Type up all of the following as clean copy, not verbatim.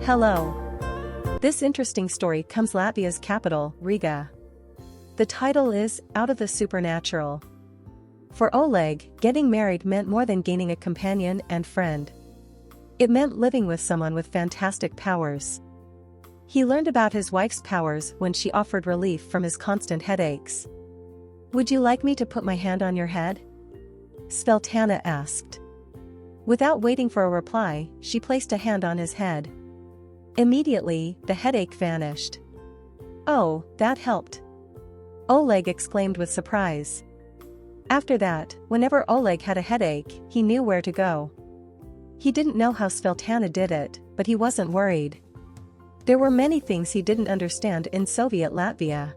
Hello. This interesting story comes Latvia's capital, Riga. The title is Out of the Supernatural. For Oleg, getting married meant more than gaining a companion and friend. It meant living with someone with fantastic powers. He learned about his wife's powers when she offered relief from his constant headaches. "Would you like me to put my hand on your head?" Sveltana asked. Without waiting for a reply, she placed a hand on his head. Immediately, the headache vanished. "Oh, that helped," Oleg exclaimed with surprise. After that, whenever Oleg had a headache, he knew where to go. He didn't know how Sveltana did it, but he wasn't worried. There were many things he didn't understand in Soviet Latvia.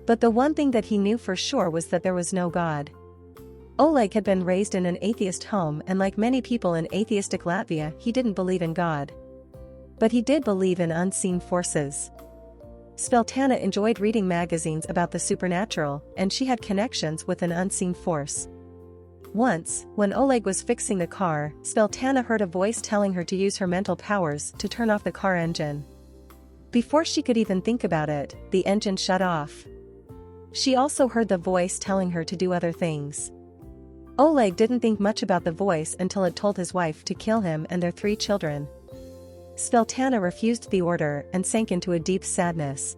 But the one thing that he knew for sure was that there was no God. Oleg had been raised in an atheist home, and like many people in atheistic Latvia, he didn't believe in God. But he did believe in unseen forces. Sveltana enjoyed reading magazines about the supernatural, and she had connections with an unseen force. Once, when Oleg was fixing the car, Sveltana heard a voice telling her to use her mental powers to turn off the car engine. Before she could even think about it, the engine shut off. She also heard the voice telling her to do other things. Oleg didn't think much about the voice until it told his wife to kill him and their 3 children. Sveltana refused the order and sank into a deep sadness.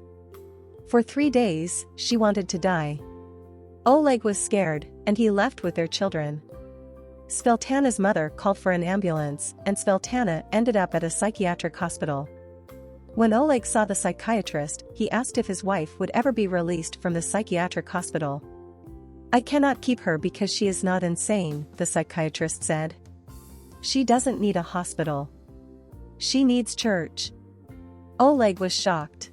For 3 days, she wanted to die. Oleg was scared, and he left with their children. Sveltana's mother called for an ambulance, and Sveltana ended up at a psychiatric hospital. When Oleg saw the psychiatrist, he asked if his wife would ever be released from the psychiatric hospital. "I cannot keep her because she is not insane," the psychiatrist said. "She doesn't need a hospital. She needs church." Oleg was shocked.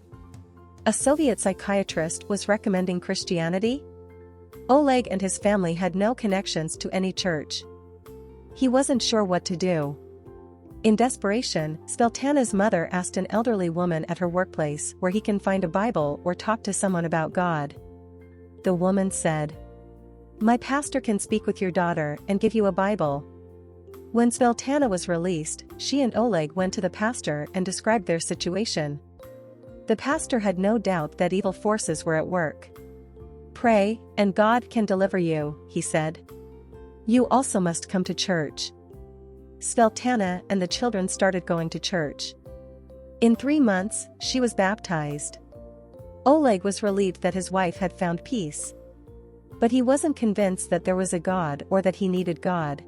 A Soviet psychiatrist was recommending Christianity? Oleg and his family had no connections to any church. He wasn't sure what to do. In desperation, Sveltana's mother asked an elderly woman at her workplace where he can find a Bible or talk to someone about God. The woman said, "My pastor can speak with your daughter and give you a Bible." When Sveltana was released, she and Oleg went to the pastor and described their situation. The pastor had no doubt that evil forces were at work. "Pray, and God can deliver you," he said. "You also must come to church." Sveltana and the children started going to church. In 3 months, she was baptized. Oleg was relieved that his wife had found peace. But he wasn't convinced that there was a God or that he needed God.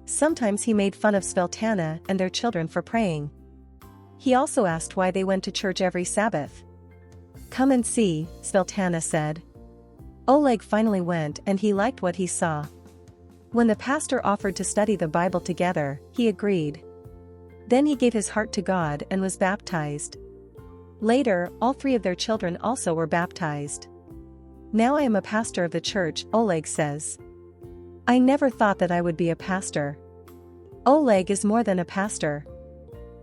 Sometimes he made fun of Sveltana and their children for praying. He also asked why they went to church every Sabbath. "Come and see," Sveltana said. Oleg finally went, and he liked what he saw. When the pastor offered to study the Bible together, he agreed. Then he gave his heart to God and was baptized. Later, all 3 of their children also were baptized. "Now I am a pastor of the church," Oleg says. "I never thought that I would be a pastor." Oleg is more than a pastor.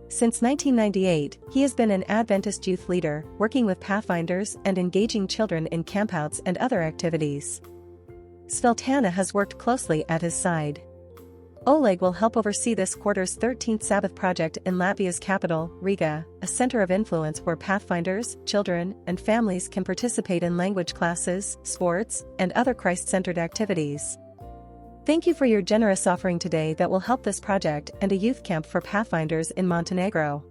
Since 1998, he has been an Adventist youth leader, working with Pathfinders and engaging children in campouts and other activities. Sveltana has worked closely at his side. Oleg will help oversee this quarter's 13th Sabbath project in Latvia's capital, Riga, a center of influence where Pathfinders, children, and families can participate in language classes, sports, and other Christ-centered activities. Thank you for your generous offering today that will help this project and a youth camp for Pathfinders in Montenegro.